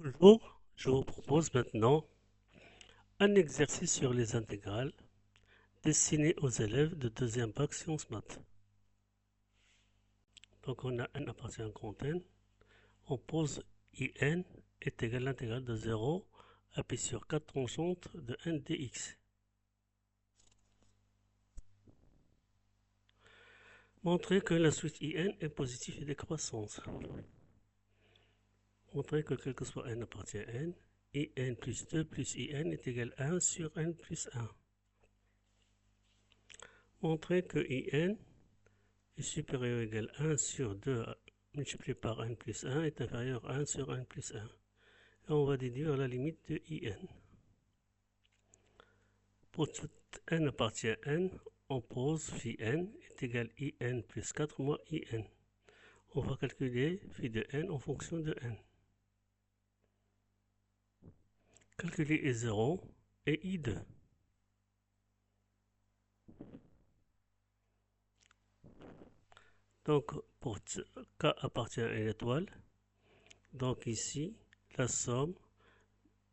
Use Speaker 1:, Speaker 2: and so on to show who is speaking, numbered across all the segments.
Speaker 1: Bonjour, je vous propose maintenant un exercice sur les intégrales destiné aux élèves de deuxième bac sciences maths. Donc on a n appartient à grand N, on pose IN est égal à l'intégrale de 0 à pi sur 4 tangente de n dx. Montrer que la suite IN est positive et décroissante. Montrer que quel que soit n appartient à n, IN plus 2 plus IN est égal à 1 sur n plus 1. Montrer que IN est supérieur ou égal à 1 sur 2 multiplié par n plus 1 est inférieur à 1 sur n plus 1. Et on va déduire la limite de IN. Pour tout n appartient à n, on pose phi n est égal à IN plus 4 moins IN. On va calculer phi de n en fonction de n. Calculer I0 et I2. Donc, pour k appartient à une étoile, donc ici, la somme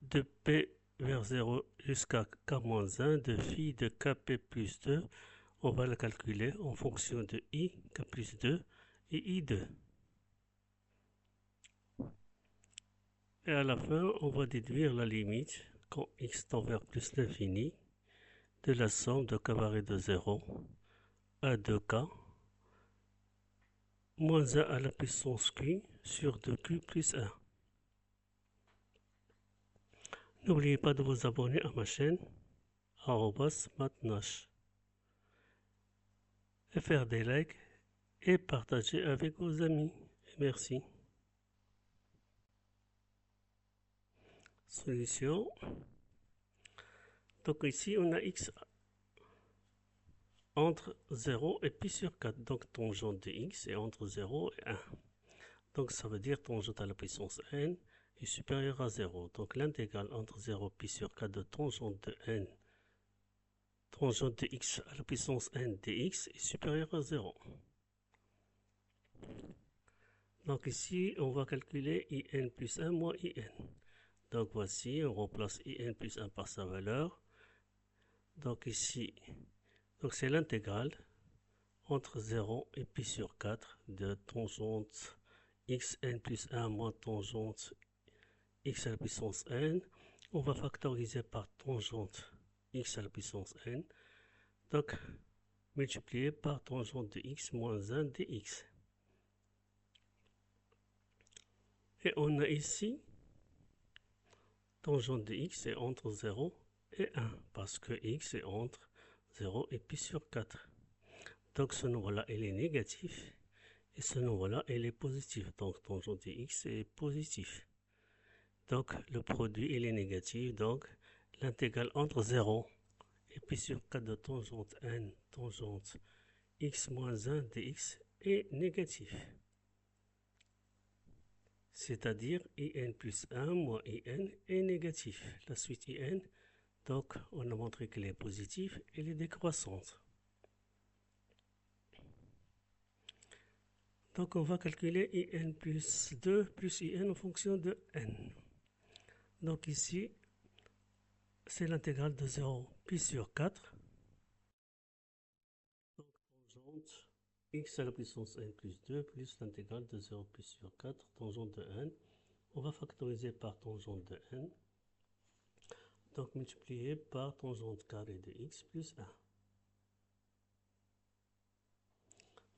Speaker 1: de p vers 0 jusqu'à k-1 de phi de kp plus 2, on va la calculer en fonction de i, k plus 2 et i2. Et à la fin, on va déduire la limite, quand x tend vers plus l'infini, de la somme de k barré de 0 à 2k moins 1 à la puissance q sur 2q plus 1. N'oubliez pas de vous abonner à ma chaîne @mathnash et faire des likes et partager avec vos amis. Merci. Solution. Donc ici, on a x entre 0 et pi sur 4. Donc tangente de x est entre 0 et 1. Donc ça veut dire tangente à la puissance n est supérieure à 0. Donc l'intégrale entre 0 et pi sur 4 de tangente de n, tangente de x à la puissance n dx est supérieure à 0. Donc ici, on va calculer in plus 1 moins in. Donc voici, on remplace in plus 1 par sa valeur. Donc ici, donc c'est l'intégrale entre 0 et pi sur 4 de tangente xn plus 1 moins tangente x à la puissance n. On va factoriser par tangente x à la puissance n. Donc, multiplié par tangente de x moins 1 dx. Et on a ici tangente de x est entre 0 et 1, parce que x est entre 0 et pi sur 4. Donc ce nombre-là, il est négatif, et ce nombre-là, il est positif. Donc tangente de x est positif. Donc le produit, il est négatif, donc l'intégrale entre 0 et pi sur 4 de tangente n, tangente x moins 1 dx est négatif. C'est-à-dire in plus 1 moins in est négatif. La suite in, donc on a montré qu'elle est positive, elle est décroissante. Donc on va calculer in plus 2 plus in en fonction de n. Donc ici, c'est l'intégrale de 0 pi sur 4. Donc tangente x à la puissance n plus 2 plus l'intégrale de 0 pi sur 4, tangente de n. On va factoriser par tangente de n. Donc multiplié par tangente carrée de x plus 1.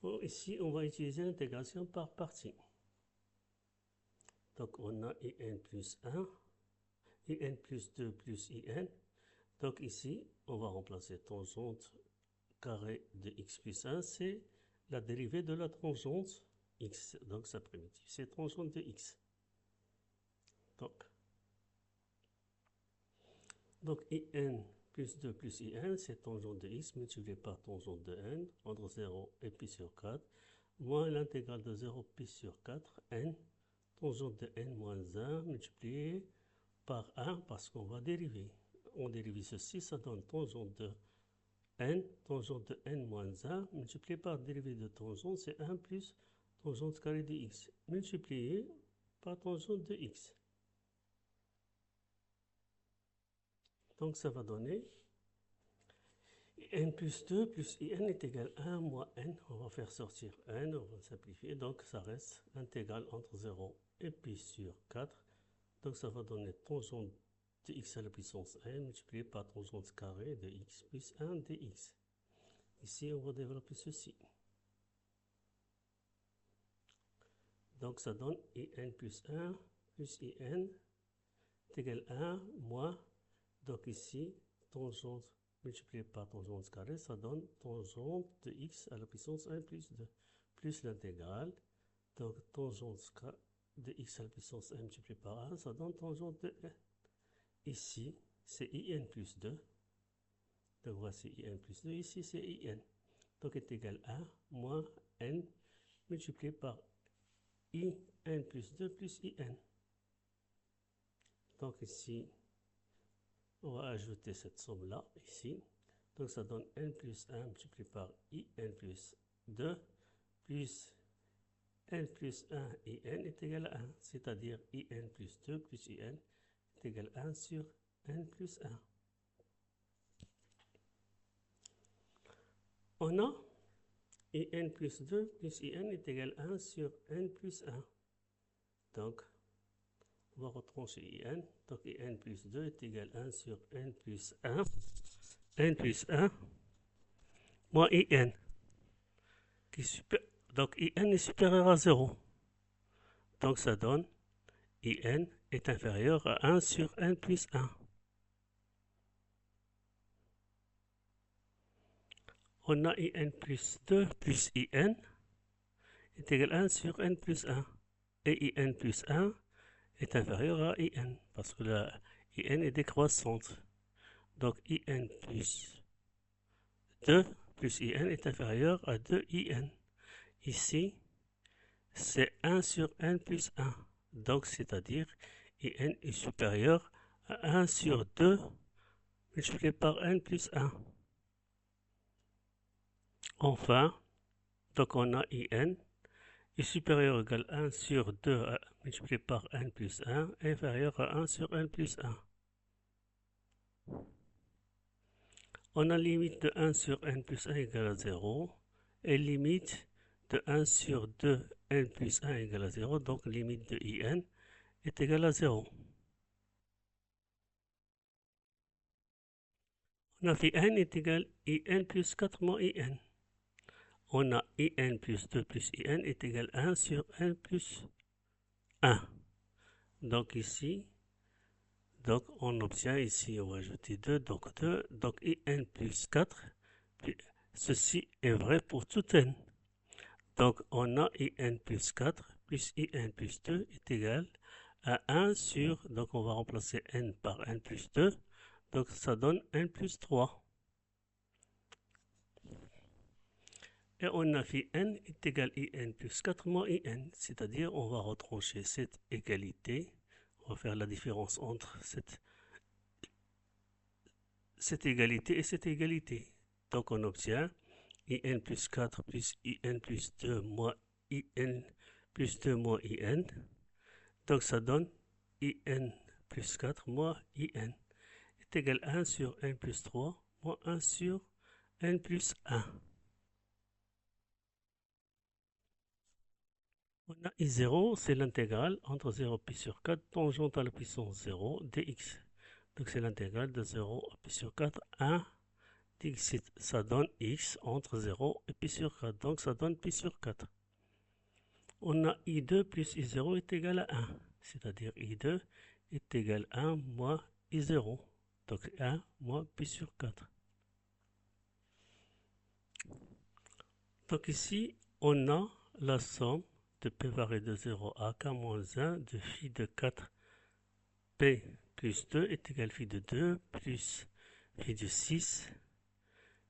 Speaker 1: Bon, ici, on va utiliser l'intégration par partie. Donc on a in plus 1, in plus 2 plus in. Donc ici, on va remplacer tangente carré de x plus 1, c'est la dérivée de la tangente x. Donc sa primitive, c'est tangente de x. Donc in plus 2 plus in, c'est tangente de x multiplié par tangente de n entre 0 et pi sur 4, moins l'intégrale de 0 pi sur 4, n, tangente de n moins 1 multiplié par 1 parce qu'on va dériver. On dérive ceci, ça donne tangente de n moins 1 multiplié par dérivée de tangente, c'est 1 plus tangente carrée de x multiplié par tangente de x. Donc ça va donner n plus 2 plus in est égal à 1 moins n. On va faire sortir n, on va simplifier. Donc ça reste intégrale entre 0 et pi sur 4. Donc ça va donner tangente de x à la puissance n multiplié par tangente carrée de x plus 1 dx. Ici, on va développer ceci. Donc ça donne in plus 1 plus in est égal à 1 moins. Donc ici, tangente multiplié par tangente carrée, ça donne tangente de x à la puissance 1 plus 2 plus l'intégrale. Donc tangente de x à la puissance 1 multiplié par 1, ça donne tangente de 1. Ici, c'est in plus 2. Donc voici in plus 2. Ici, c'est in. Donc est égal à 1 moins n multiplié par in plus 2 plus in. Donc ici, on va ajouter cette somme-là ici. Donc ça donne n plus 1 multiplié par in plus 2 plus n plus 1 in est égal à 1. C'est-à-dire in plus 2 plus in est égal à 1 sur n plus 1. On a in plus 2 plus in est égal à 1 sur n plus 1. Donc, on va retrancher in. Donc, in plus 2 est égal à 1 sur n plus 1. n plus 1 moins in. Donc, in est supérieur à 0. Donc, ça donne in est inférieur à 1 sur n plus 1. On a in plus 2 plus in est égal à 1 sur n plus 1. Et in plus 1 est inférieur à in, parce que la in est décroissante. Donc in plus 2 plus in est inférieur à 2in. Ici, c'est 1 sur n plus 1. Donc, c'est-à-dire in est supérieur à 1 sur 2 multiplié par n plus 1. Enfin, donc on a in est supérieur ou égal à 1 sur 2 multiplié par n plus 1 inférieur à 1 sur n plus 1. On a limite de 1 sur n plus 1 égale à 0 et limite de 1 sur 2 n plus 1 égale à 0. Donc limite de in est égale à 0. On a fait n est égal à in plus 4 moins in. On a in plus 2 plus in est égal à 1 sur n plus 1. Donc ici, donc on obtient ici, on va ajouter 2, donc 2, donc in plus 4. Ceci est vrai pour tout n. Donc on a in plus 4 plus in plus 2 est égal à 1 sur, donc on va remplacer n par n plus 2, donc ça donne n plus 3. Et on a fait n est égal à in plus 4 moins in, c'est-à-dire on va retrancher cette égalité, on va faire la différence entre cette égalité et cette égalité. Donc on obtient in plus 4 plus in plus 2 moins in plus 2 moins in. Donc ça donne in plus 4 moins in est égal à 1 sur n plus 3 moins 1 sur n plus 1. On a I0, c'est l'intégrale entre 0 pi sur 4 tangente à la puissance 0 dx. Donc c'est l'intégrale de 0 à pi sur 4 1 dx. Ça donne x entre 0 et pi sur 4. Donc ça donne pi sur 4. On a I2 plus I0 est égal à 1. C'est-à-dire I2 est égal à 1 moins I0. Donc 1 moins pi sur 4. Donc ici, on a la somme de p varié de 0 à k moins 1 de phi de 4 p plus 2 est égal à phi de 2 plus phi de 6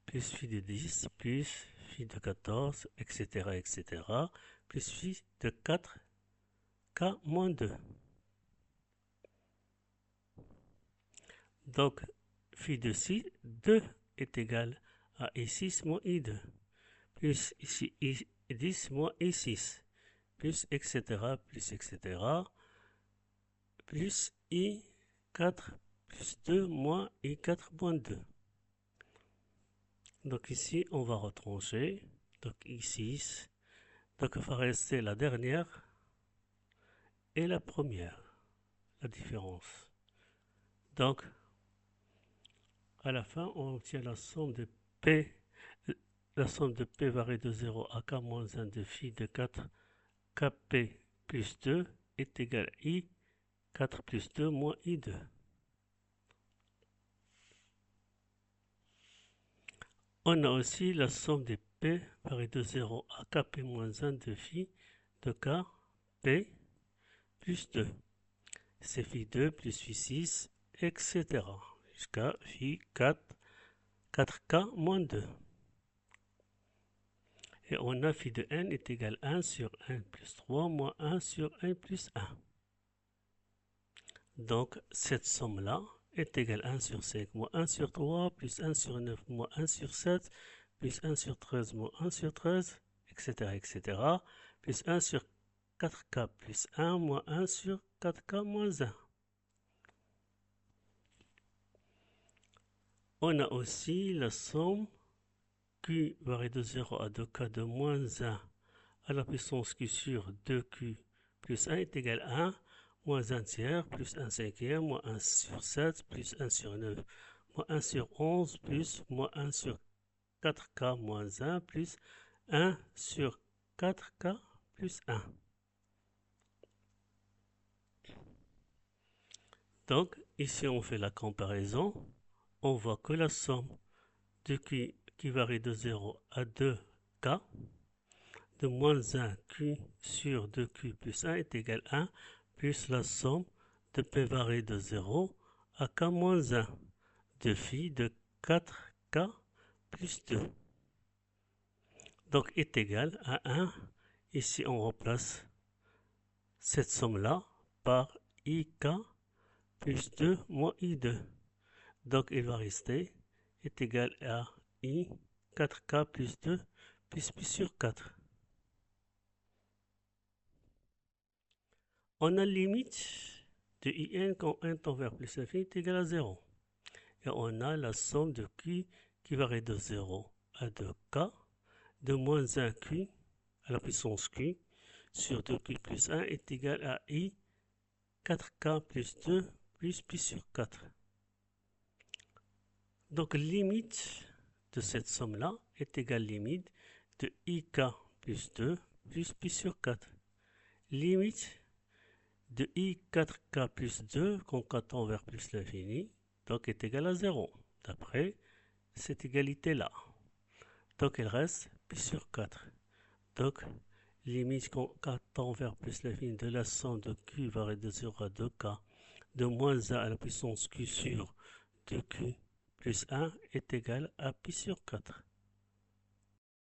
Speaker 1: plus phi de 10 plus phi de 14, etc., etc., plus phi de 4 k moins 2. Donc, phi de 6, 2 est égal à I6 moins I2, plus ici I10 moins I6, plus etc., plus I4 plus 2 moins I4 moins 2. Donc ici, on va retrancher. Donc I6. Donc il va rester la dernière et la première. La différence. Donc, à la fin, on obtient la somme de P. La somme de P varie de 0 à K moins 1 de phi de 4 KP plus 2 est égal à I 4 plus 2 moins I2. On a aussi la somme des P varie de 0 à Kp moins 1 de phi de K P plus 2. C'est phi 2 plus phi 6, etc. Jusqu'à phi 4, 4K moins 2. Et on a phi de n est égal à 1 sur n plus 3 moins 1 sur n plus 1. Donc, cette somme-là est égale à 1 sur 5 moins 1 sur 3 plus 1 sur 9 moins 1 sur 7 plus 1 sur 13 moins 1 sur 13, etc., etc., plus 1 sur 4K plus 1 moins 1 sur 4K moins 1. On a aussi la somme Q varie de 0 à 2K de moins 1 à la puissance Q sur 2Q plus 1 est égal à 1 moins 1 tiers plus 1 cinquième moins 1 sur 7 plus 1 sur 9 moins 1 sur 11 plus moins 1 sur 4K moins 1 plus 1 sur 4K plus 1. Donc, ici on fait la comparaison. On voit que la somme de Q qui varie de 0 à 2K de moins 1Q sur 2Q plus 1 est égal à 1 plus la somme de P varie de 0 à K moins 1 de phi de 4K plus 2. Donc est égal à 1. Ici on remplace cette somme-là par IK plus 2 moins I2. Donc il va rester est égal à I 4K plus 2 plus pi sur 4. On a limite de In quand n tend vers plus l'infini est égal à 0. Et on a la somme de Q qui varie de 0 à 2K de moins 1Q à la puissance Q sur 2Q plus 1 est égal à I 4K plus 2 plus pi sur 4. Donc limite de cette somme-là est égale limite de IK plus 2 plus pi sur 4. Limite de I4K plus 2 quand K tend vers plus l'infini, donc est égal à 0, d'après cette égalité-là. Donc il reste pi sur 4. Donc limite quand K tend vers plus l'infini de la somme de Q varie de 0 à 2K de moins 1 à la puissance Q sur 2Q plus 1 est égal à pi sur 4.